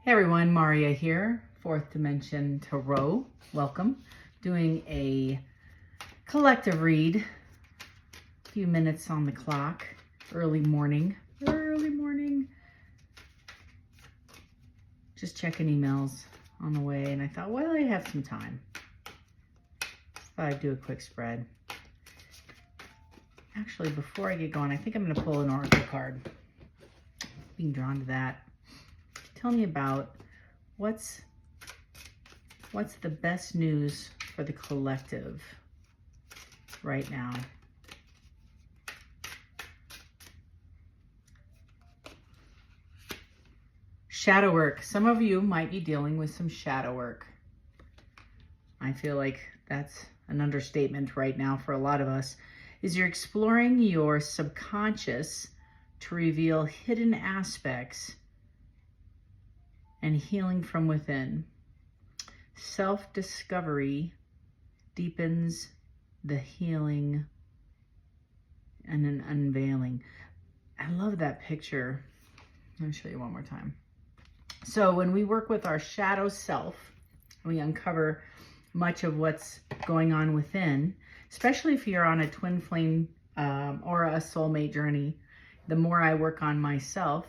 Hey everyone, Maria here, Fourth Dimension Tarot. Welcome. Doing a collective read. A few minutes on the clock. Early morning. Just checking emails on the way, and I thought, well, I have some time. Thought I'd do a quick spread. Actually, before I get going, I think I'm going to pull an oracle card. Being drawn to that. Tell me about what's the best news for the collective right now. Shadow work. Some of you might be dealing with some shadow work. I feel like that's an understatement right now for a lot of us. Is you're exploring your subconscious to reveal hidden aspects and healing from within. Self-discovery deepens the healing and an unveiling. I love that picture. Let me show you one more time. So when we work with our shadow self, we uncover much of what's going on within, especially if you're on a twin flame or a soulmate journey. The more I work on myself,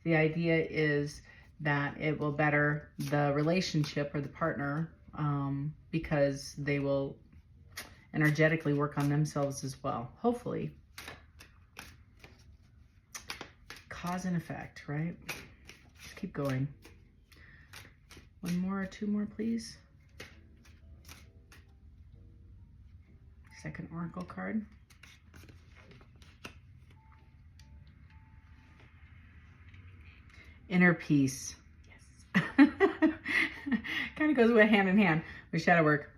the idea is that it will better the relationship or the partner because they will energetically work on themselves as well, hopefully. Cause and effect, right? Let's keep going. One more or two more, please. Second oracle card. Inner peace. Yes. Kind of goes hand in hand with shadow work.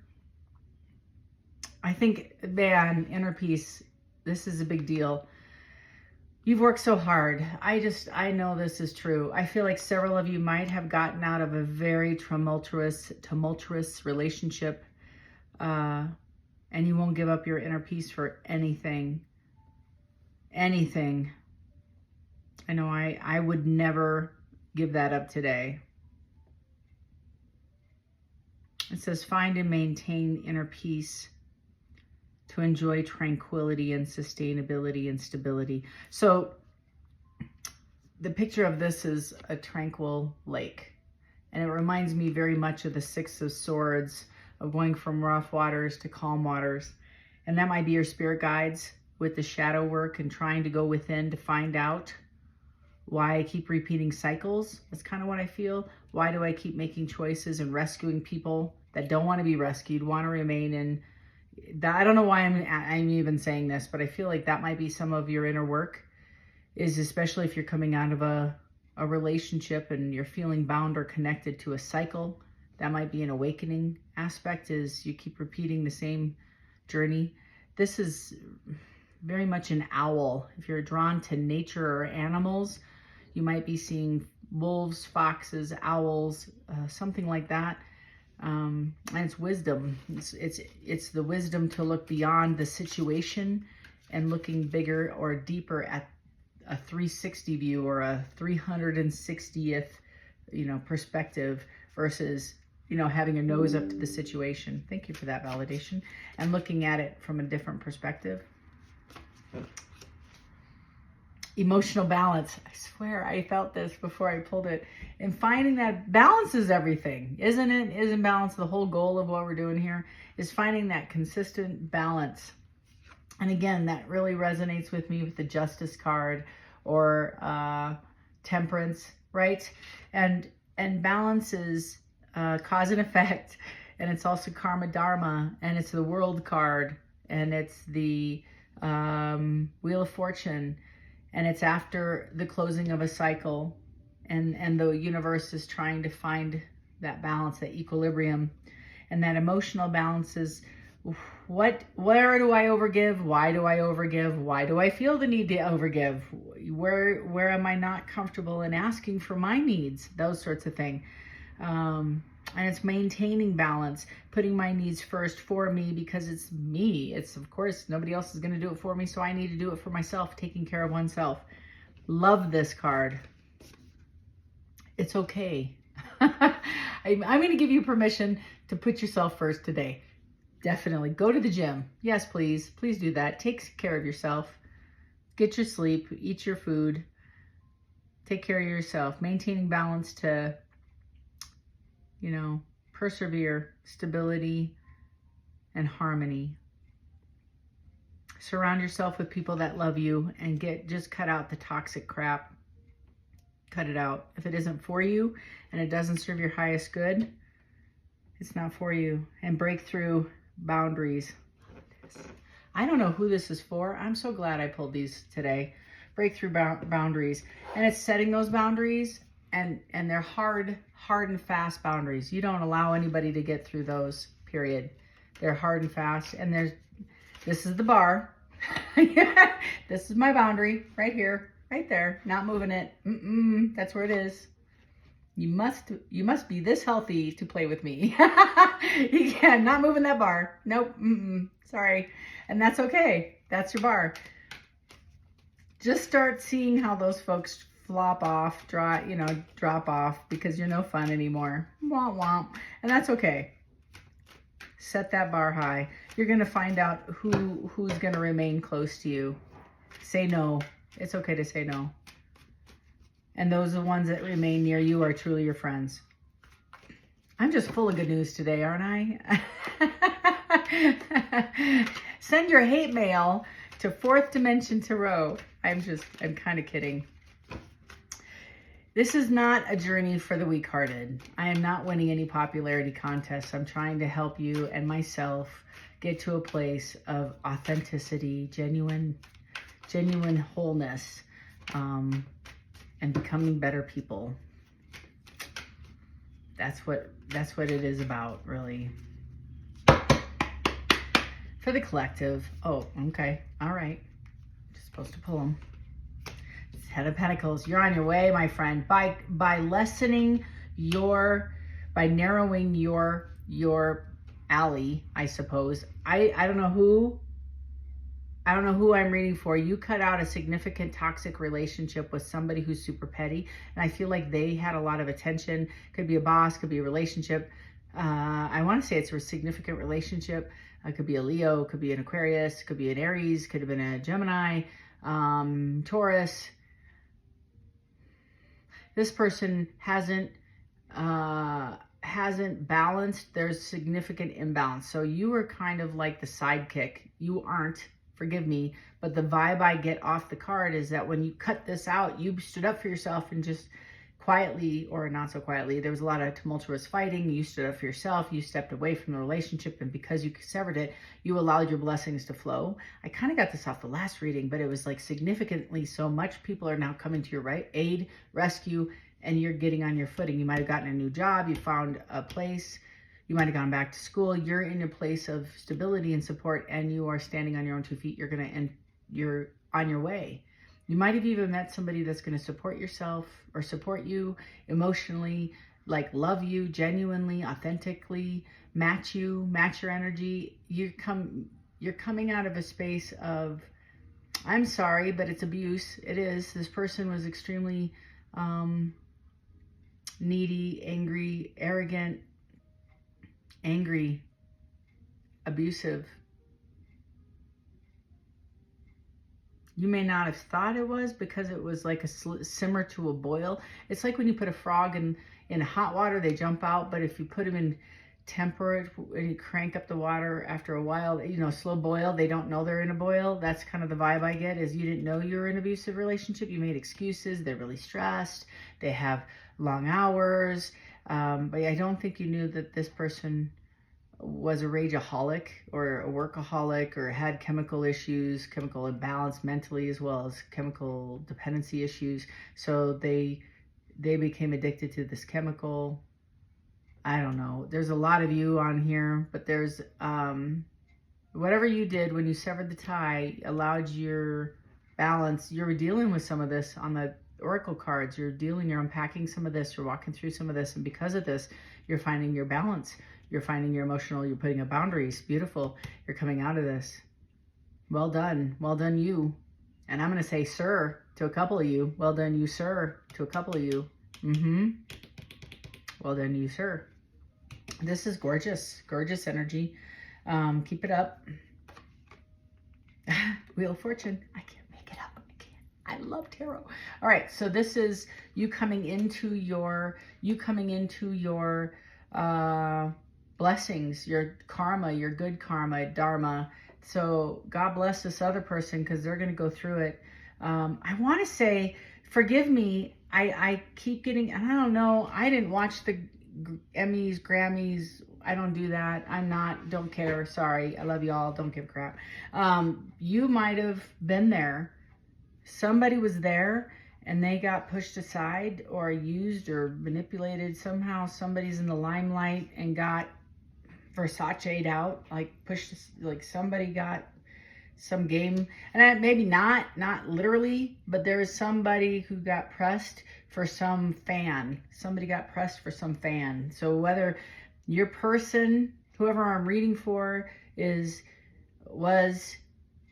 I think, man, inner peace, this is a big deal. You've worked so hard. I know this is true. I feel like several of you might have gotten out of a very tumultuous relationship, and you won't give up your inner peace for anything. Anything. I know I would never give that up today. It says, find and maintain inner peace to enjoy tranquility and sustainability and stability. So the picture of this is a tranquil lake. And it reminds me very much of the Six of Swords, of going from rough waters to calm waters. And that might be your spirit guides with the shadow work and trying to go within to find out why I keep repeating cycles. That's kind of what I feel. Why do I keep making choices and rescuing people that don't want to be rescued, want to remain in that? I don't know why I'm even saying this, but I feel like that might be some of your inner work, is especially if you're coming out of a relationship and you're feeling bound or connected to a cycle. That might be an awakening aspect, is you keep repeating the same journey. This is very much an owl. If you're drawn to nature or animals, you might be seeing wolves, foxes, owls, something like that. And it's wisdom. It's the wisdom to look beyond the situation and looking bigger or deeper at a 360 view or a 360th, perspective versus, having a nose up to the situation. Thank you for that validation. And looking at it from a different perspective. Emotional balance. I swear I felt this before I pulled it. And finding that balance is everything, isn't it? Isn't balance the whole goal of what we're doing here? Is finding that consistent balance. And again, that really resonates with me with the Justice card or Temperance, right? And balance is cause and effect, and it's also karma dharma, and it's the World card, and it's the Wheel of Fortune. And it's after the closing of a cycle, and the universe is trying to find that balance, that equilibrium. And that emotional balance is, where do I overgive? Why do I overgive? Why do I feel the need to overgive? Where am I not comfortable in asking for my needs? Those sorts of things. And it's maintaining balance, putting my needs first for me because it's me. It's, of course, nobody else is going to do it for me, so I need to do it for myself, taking care of oneself. Love this card. It's okay. I'm going to give you permission to put yourself first today. Definitely. Go to the gym. Yes, please. Please do that. Take care of yourself. Get your sleep. Eat your food. Take care of yourself. Maintaining balance to, you know, persevere, stability, and harmony. Surround yourself with people that love you and just cut out the toxic crap. Cut it out. If it isn't for you and it doesn't serve your highest good, it's not for you. And break through boundaries. I don't know who this is for. I'm so glad I pulled these today. Breakthrough boundaries. And it's setting those boundaries, and they're hard and fast boundaries. You don't allow anybody to get through those, period. They're hard and fast. And this is the bar. This is my boundary right here, right there. Not moving it. That's where it is. You must be this healthy to play with me. Yeah, not moving that bar. Nope. Sorry. And that's okay. That's your bar. Just start seeing how those folks flop off, drop off because you're no fun anymore. Womp womp. And that's okay. Set that bar high. You're going to find out who's going to remain close to you. Say no. It's okay to say no. And those are the ones that remain near you are truly your friends. I'm just full of good news today, aren't I? Send your hate mail to Fourth Dimension Tarot. I'm kind of kidding. This is not a journey for the weak-hearted. I am not winning any popularity contests. I'm trying to help you and myself get to a place of authenticity, genuine wholeness, and becoming better people. That's what it is about, really. For the collective. Oh, okay. All right. Just supposed to pull them. Head of Pentacles. You're on your way, my friend. By narrowing your alley, I suppose. I don't know who I'm reading for. You cut out a significant toxic relationship with somebody who's super petty, and I feel like they had a lot of attention. Could be a boss, could be a relationship. I want to say it's a significant relationship. It could be a Leo, could be an Aquarius, could be an Aries, could have been a Gemini, Taurus. This person hasn't balanced. There's significant imbalance. So you are kind of like the sidekick. You aren't, forgive me, but the vibe I get off the card is that when you cut this out, you stood up for yourself and just quietly, or not so quietly, there was a lot of tumultuous fighting. You stood up for yourself. You stepped away from the relationship, and because you severed it, you allowed your blessings to flow. I kind of got this off the last reading, but it was like significantly so much. People are now coming to your aid, rescue, and you're getting on your footing. You might have gotten a new job. You found a place. You might have gone back to school. You're in a place of stability and support, and you are standing on your own 2 feet. You're on your way. You might have even met somebody that's going to support yourself or support you emotionally, like love you genuinely, authentically, match your energy. You're coming out of a space of, I'm sorry, but it's abuse. It is. This person was extremely needy, angry, arrogant, abusive. You may not have thought it was because it was like a simmer to a boil. It's like when you put a frog in hot water, they jump out. But if you put them in temperate and you crank up the water after a while, slow boil, they don't know they're in a boil. That's kind of the vibe I get, is you didn't know you were in an abusive relationship. You made excuses. They're really stressed. They have long hours. But I don't think you knew that this person was a rageaholic or a workaholic or had chemical issues, chemical imbalance mentally, as well as chemical dependency issues. So they became addicted to this chemical. I don't know. There's a lot of you on here, but there's whatever you did when you severed the tie allowed your balance. You're dealing with some of this on the oracle cards. You're unpacking some of this. You're walking through some of this. And because of this, you're finding your balance. You're finding your emotional, you're putting up boundaries. Beautiful. You're coming out of this. Well done. Well done, you. And I'm going to say, sir, to a couple of you. Well done, you, sir, to a couple of you. Well done, you, sir. This is gorgeous. Gorgeous energy. Keep it up. Wheel of Fortune. I can't make it up. I can't. I love tarot. All right. So this is you coming into your blessings, your karma, your good karma, dharma. So God bless this other person because they're going to go through it. I want to say, forgive me. I keep getting, I don't know. I didn't watch the Emmys, Grammys. I don't do that. Don't care. Sorry. I love y'all. Don't give a crap. You might have been there. Somebody was there and they got pushed aside or used or manipulated. Somehow somebody's in the limelight and got Versace'd out, like pushed, like somebody got some game, and maybe not literally, but there is somebody who got pressed for some fan. Somebody got pressed for some fan. So whether your person, whoever I'm reading for, was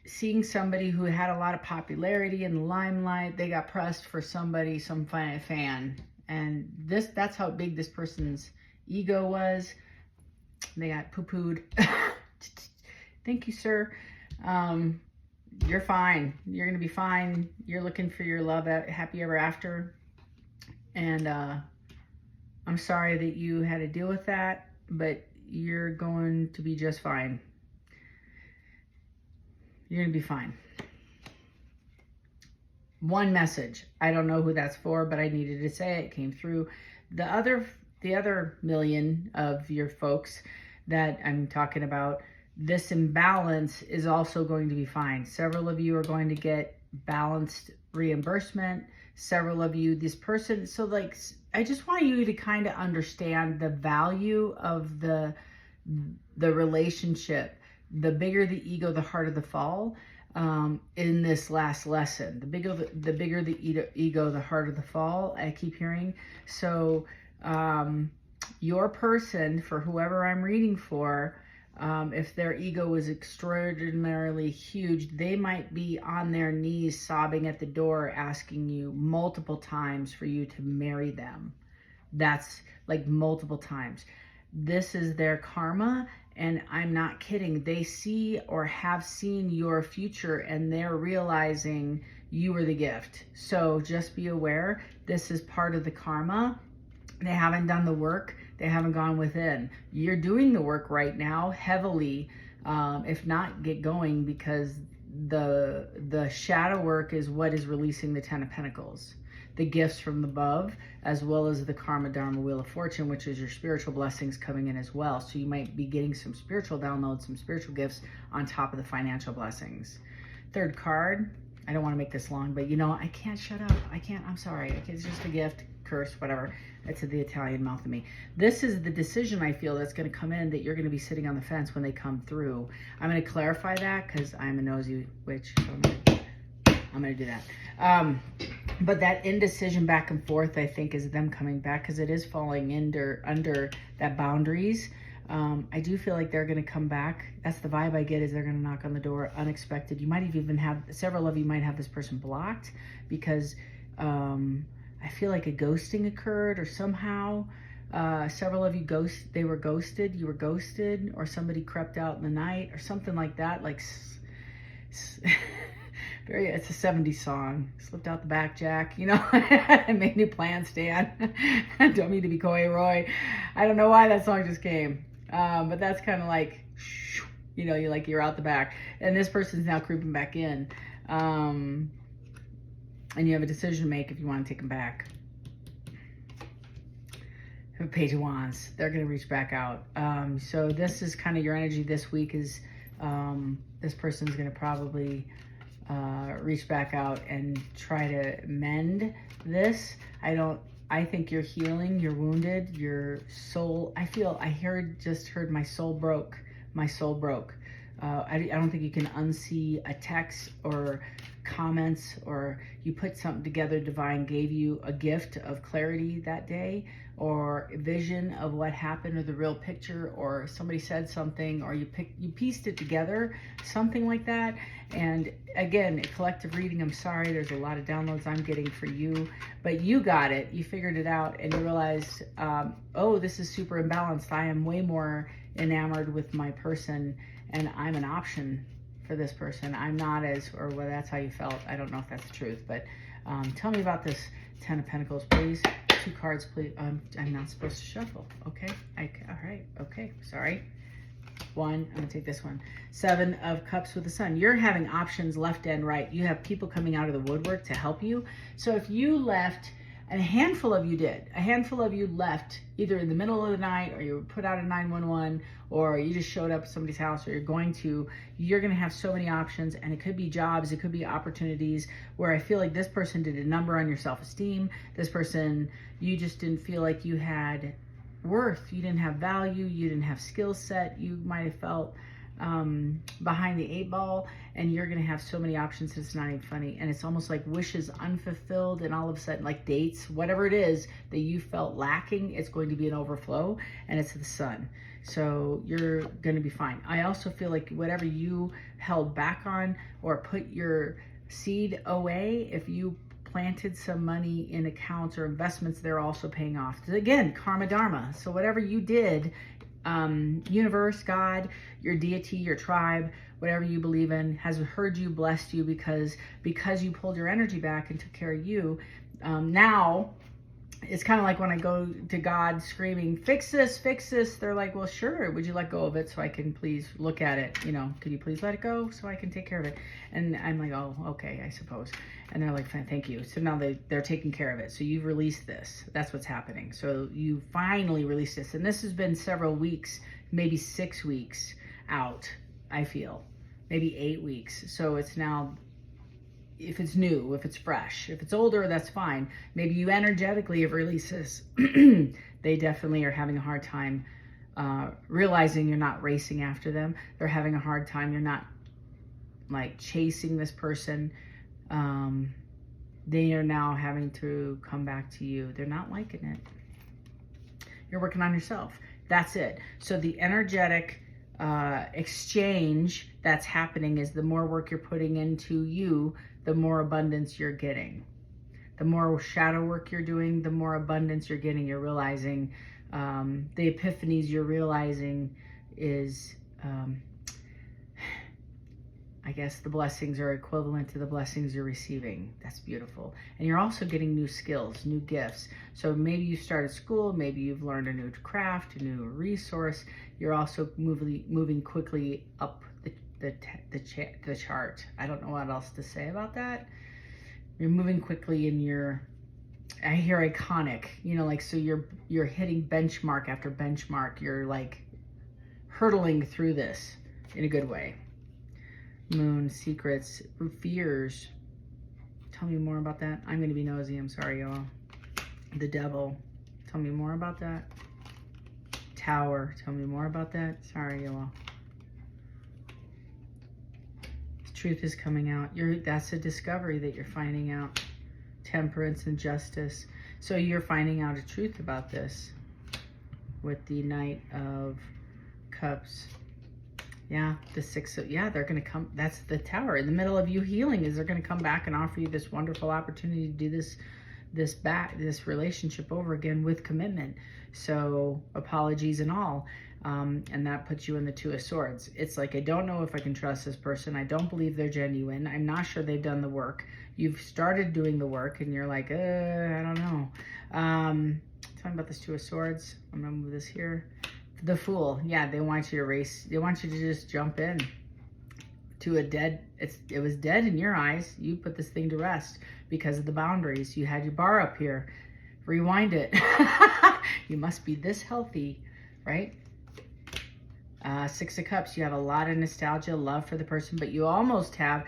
seeing somebody who had a lot of popularity in the limelight, they got pressed for somebody, some fan. And that's how big this person's ego was. They got poo-pooed. Thank you, sir. You're fine. You're going to be fine. You're looking for your love, happy ever after. And I'm sorry that you had to deal with that, but you're going to be just fine. You're going to be fine. One message. I don't know who that's for, but I needed to say it. It came through. The other million of your folks that I'm talking about, this imbalance is also going to be fine. Several of you are going to get balanced reimbursement. Several of you, this person, so like, I just want you to kind of understand the value of the relationship. The bigger the ego, the harder the fall. In this last lesson, the bigger the ego, the harder the fall. I keep hearing. So your person, for whoever I'm reading for, if their ego is extraordinarily huge, they might be on their knees sobbing at the door asking you multiple times for you to marry them. That's like multiple times. This is their karma, and I'm not kidding. They see or have seen your future and they're realizing you were the gift. So just be aware, this is part of the karma. They haven't done the work. They haven't gone within. You're doing the work right now heavily. If not, get going, because the shadow work is what is releasing the 10 of Pentacles. The gifts from above, as well as the Karma Dharma Wheel of Fortune, which is your spiritual blessings coming in as well. So you might be getting some spiritual downloads, some spiritual gifts on top of the financial blessings. Third card, I don't want to make this long, but you know, I can't shut up. I can't, I'm sorry. It's just a gift, curse, whatever. It's the Italian mouth of me. This is the decision I feel that's going to come in, that you're going to be sitting on the fence when they come through. I'm going to clarify that because I'm a nosy witch. So I'm going to do that. But that indecision back and forth, I think, is them coming back, because it is falling under that boundaries. I do feel like they're going to come back. That's the vibe I get, is they're going to knock on the door unexpected. You might even have, several of you might have this person blocked because I feel like a ghosting occurred, or somehow several of you they were ghosted, you were ghosted, or somebody crept out in the night or something like that. Like it's a 70s song. Slipped out the back, Jack, you know. Made new plans, Stan. Don't mean to be coy, Roy. I don't know why that song just came. But that's kind of like, you know, you're out the back. And this person's now creeping back in. And you have a decision to make if you want to take them back. Page of Wands. They're going to reach back out. So this is kind of your energy this week, is this person's going to probably reach back out and try to mend this. I think you're healing, you're wounded, your soul, I just heard my soul broke. My soul broke. I don't think you can unsee a text or comments, or you put something together, divine gave you a gift of clarity that day, or a vision of what happened, or the real picture, or somebody said something, or you pieced it together, something like that. And again, a collective reading, I'm sorry, there's a lot of downloads I'm getting for you, but you got it, you figured it out, and you realized, oh, this is super imbalanced. I am way more enamored with my person, and I'm an option for this person. I'm not as, or well, that's how you felt. I don't know if that's the truth, but tell me about this Ten of Pentacles, please. 2 cards, please. I'm not supposed to shuffle. Okay. All right. Okay. Sorry. 1. I'm going to take this one. 7 of Cups with the Sun. You're having options left and right. You have people coming out of the woodwork to help you. So if you left, and a handful of you did. A handful of you left either in the middle of the night, or you put out a 911, or you just showed up at somebody's house, or you're going to have so many options. And it could be jobs, it could be opportunities, where I feel like this person did a number on your self-esteem. This person, you just didn't feel like you had worth, you didn't have value, you didn't have skill set, you might have felt behind the 8 ball, and you're gonna have so many options it's not even funny. And it's almost like wishes unfulfilled, and all of a sudden, like dates, whatever it is that you felt lacking, it's going to be an overflow, and it's the Sun. So you're gonna be fine. I also feel like whatever you held back on, or put your seed away, if you planted some money in accounts or investments, they're also paying off. Again, karma dharma. So whatever you did, universe, God, your deity, your tribe, whatever you believe in, has heard you, blessed you, because you pulled your energy back and took care of you. Now it's kind of like when I go to God screaming, fix this, fix this. They're like, well, sure. Would you let go of it so I can please look at it? You know, could you please let it go so I can take care of it? And I'm like, oh, okay, I suppose. And they're like, fine, thank you. So now they're taking care of it. So you've released this. That's what's happening. So you finally released this. And this has been several weeks, maybe 6 weeks out, I feel. Maybe 8 weeks. So it's now, if it's new, if it's fresh, if it's older, that's fine. Maybe you energetically have released this. They definitely are having a hard time realizing you're not racing after them. They're having a hard time. You're not like chasing this person. They are now having to come back to you. They're not liking it. You're working on yourself. That's it. So the energetic exchange that's happening is the more work you're putting into you, the more abundance you're getting. The more shadow work you're doing, the more abundance you're getting. You're realizing the epiphanies you're realizing is, I guess the blessings are equivalent to the blessings you're receiving. That's beautiful. And you're also getting new skills, new gifts. So maybe you started school, maybe you've learned a new craft, a new resource. You're also moving quickly up the chart. I don't know what else to say about that. You're moving quickly in your, I hear iconic, you know, like, so you're hitting benchmark after benchmark. You're like hurtling through this in a good way. Moon, secrets, fears. Tell me more about that. I'm going to be nosy. I'm sorry, y'all. The Devil. Tell me more about that. Tower. Tell me more about that. Sorry, y'all. Truth is coming out. That's a discovery that you're finding out. Temperance and justice. So you're finding out a truth about this with the Knight of Cups. Yeah, the 6 of, yeah, they're going to come. That's the Tower. In the middle of you healing is they're going to come back and offer you this wonderful opportunity to do this relationship over again with commitment. So apologies and all. And that puts you in the 2 of Swords. It's like, I don't know if I can trust this person. I don't believe they're genuine. I'm not sure they've done the work. You've started doing the work and you're like, I don't know. Talking about this 2 of Swords. I'm going to move this here. The Fool. Yeah, they want you to race. They want you to just jump in to a dead. It was dead in your eyes. You put this thing to rest because of the boundaries. You had your bar up here. Rewind it. You must be this healthy, right? 6 of Cups. You have a lot of nostalgia, love for the person, but you almost have,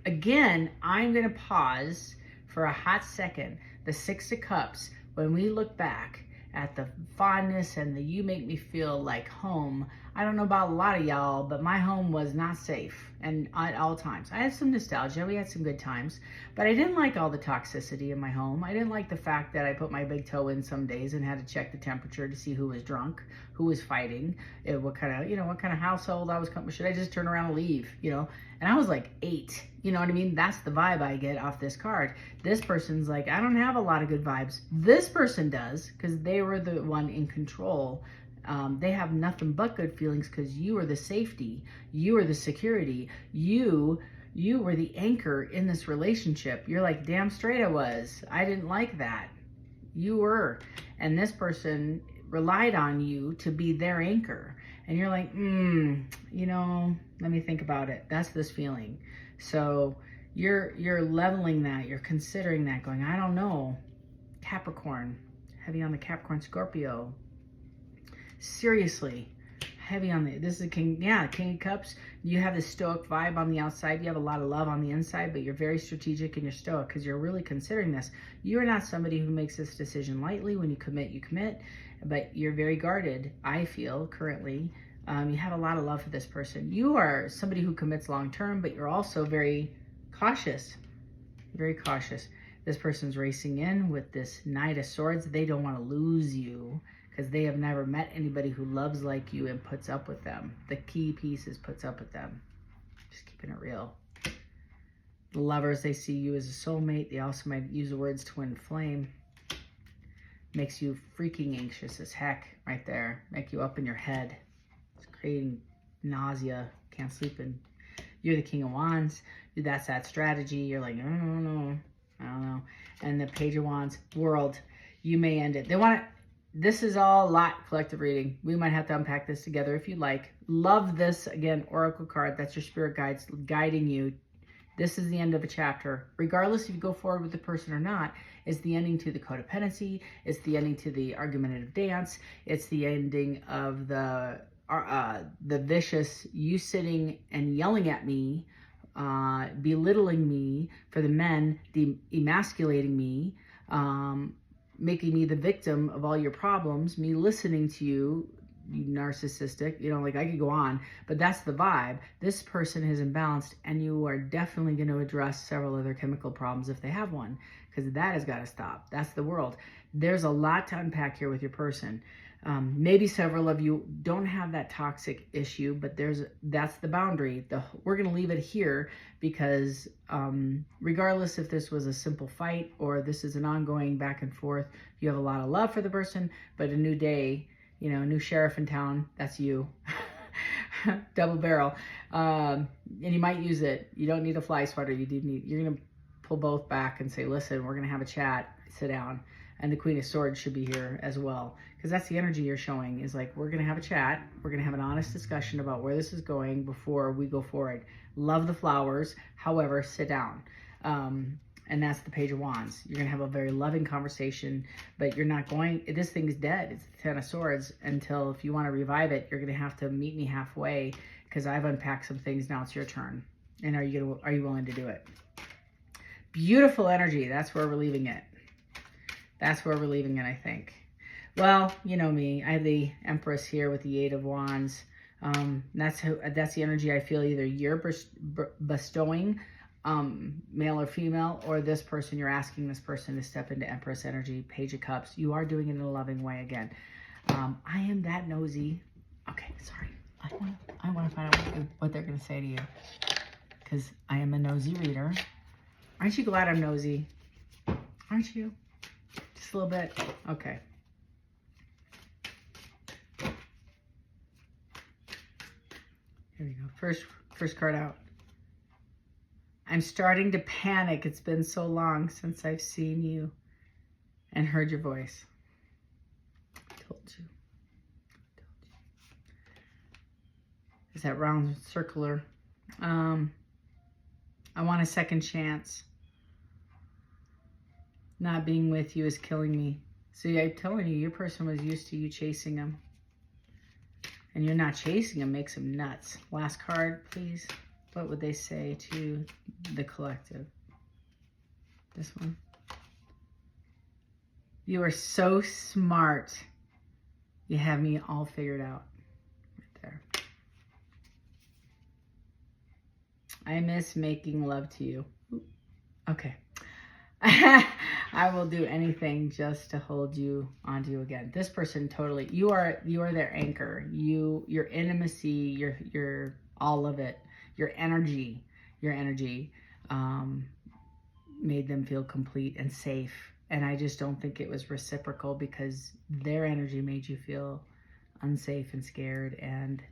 again, I'm going to pause for a hot second. The 6 of Cups, when we look back at the fondness and the you make me feel like home, I don't know about a lot of y'all, but my home was not safe, and at all times. I had some nostalgia. We had some good times, but I didn't like all the toxicity in my home. I didn't like the fact that I put my big toe in some days and had to check the temperature to see who was drunk, who was fighting, what kind of household I was coming. Should I just turn around and leave? And I was like 8. You know what I mean? That's the vibe I get off this card. This person's like, I don't have a lot of good vibes. This person does, because they were the one in control. They have nothing but good feelings because you are the safety. You are the security. You were the anchor in this relationship. You're like, damn straight I was. I didn't like that. You were. And this person relied on you to be their anchor. And you're like, let me think about it. That's this feeling. So you're leveling that. You're considering that, going, I don't know. Capricorn. Heavy on the Capricorn, Scorpio. Seriously, heavy on this is a King of Cups. You have the stoic vibe on the outside. You have a lot of love on the inside, but you're very strategic and you're stoic because you're really considering this. You're not somebody who makes this decision lightly. When you commit, but you're very guarded, I feel, currently. You have a lot of love for this person. You are somebody who commits long-term, but you're also very cautious. Very cautious. This person's racing in with this Knight of Swords. They don't want to lose you, because they have never met anybody who loves like you and puts up with them. The key piece is puts up with them. Just keeping it real. The lovers, they see you as a soulmate. They also might use the words twin flame. Makes you freaking anxious as heck right there. Make you up in your head. It's creating nausea. Can't sleep. And you're the King of Wands. That's that strategy. You're like, I don't know. And the Page of Wands, World. You may end it. They want to... This is all a lot collective reading. We might have to unpack this together if you'd like. Love this, again, Oracle card. That's your spirit guides guiding you. This is the end of a chapter. Regardless if you go forward with the person or not, it's the ending to the codependency. It's the ending to the argumentative dance. It's the ending of the vicious you sitting and yelling at me, belittling me, for the men, emasculating me, making me the victim of all your problems, me listening to you, you narcissistic, like I could go on, but that's the vibe. This person is imbalanced, and you are definitely going to address several other chemical problems if they have one, because that has got to stop. That's the world. There's a lot to unpack here with your person. Maybe several of you don't have that toxic issue, but that's the boundary. We're going to leave it here because regardless if this was a simple fight or this is an ongoing back and forth, you have a lot of love for the person, but a new day, new sheriff in town, that's you. Double barrel. And you might use it. You don't need a fly swatter. You're going to pull both back and say, listen, we're going to have a chat, sit down. And the Queen of Swords should be here as well. Because that's the energy you're showing, is like, we're going to have a chat. We're going to have an honest discussion about where this is going before we go forward. Love the flowers. However, sit down. And that's the Page of Wands. You're going to have a very loving conversation, but you're not going, this thing's dead. It's the Ten of Swords. Until if you want to revive it, you're going to have to meet me halfway, because I've unpacked some things. Now it's your turn. And are you willing to do it? Beautiful energy. That's where we're leaving it. That's where we're leaving it, I think. Well, you know me. I have the Empress here with the Eight of Wands. That's the energy I feel either you're bestowing, male or female, or this person, you're asking this person to step into Empress energy, Page of Cups. You are doing it in a loving way again. I am that nosy. Okay, sorry. I want to find out what they're going to say to you, because I am a nosy reader. Aren't you glad I'm nosy? Aren't you? Just a little bit. Okay. Here we go. First card out. I'm starting to panic. It's been so long since I've seen you and heard your voice. Told you. Is that round circular? I want a second chance. Not being with you is killing me. See, I'm telling you, your person was used to you chasing him. And you're not chasing him, makes him nuts. Last card, please. What would they say to the collective? This one. You are so smart. You have me all figured out. Right there. I miss making love to you. Okay. I will do anything just to hold you onto you again. This person totally, you are their anchor. Your intimacy, your all of it, your energy made them feel complete and safe. And I just don't think it was reciprocal because their energy made you feel unsafe and scared and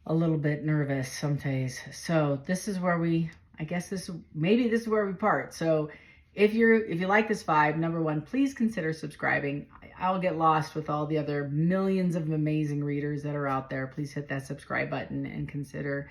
a little bit nervous some days. So this is where maybe this is where we part. So if you like this vibe, number one, please consider subscribing. I'll get lost with all the other millions of amazing readers that are out there. Please hit that subscribe button and consider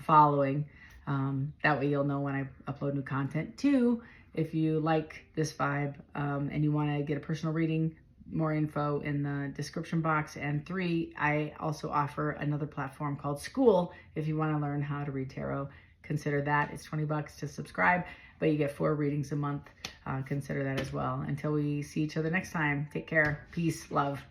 following. That way you'll know when I upload new content. Two, if you like this vibe and you want to get a personal reading, more info in the description box. And three, I also offer another platform called School. If you want to learn how to read tarot, consider that. It's $20 to subscribe, but you get 4 readings a month. Consider that as well. Until we see each other next time, take care. Peace, love.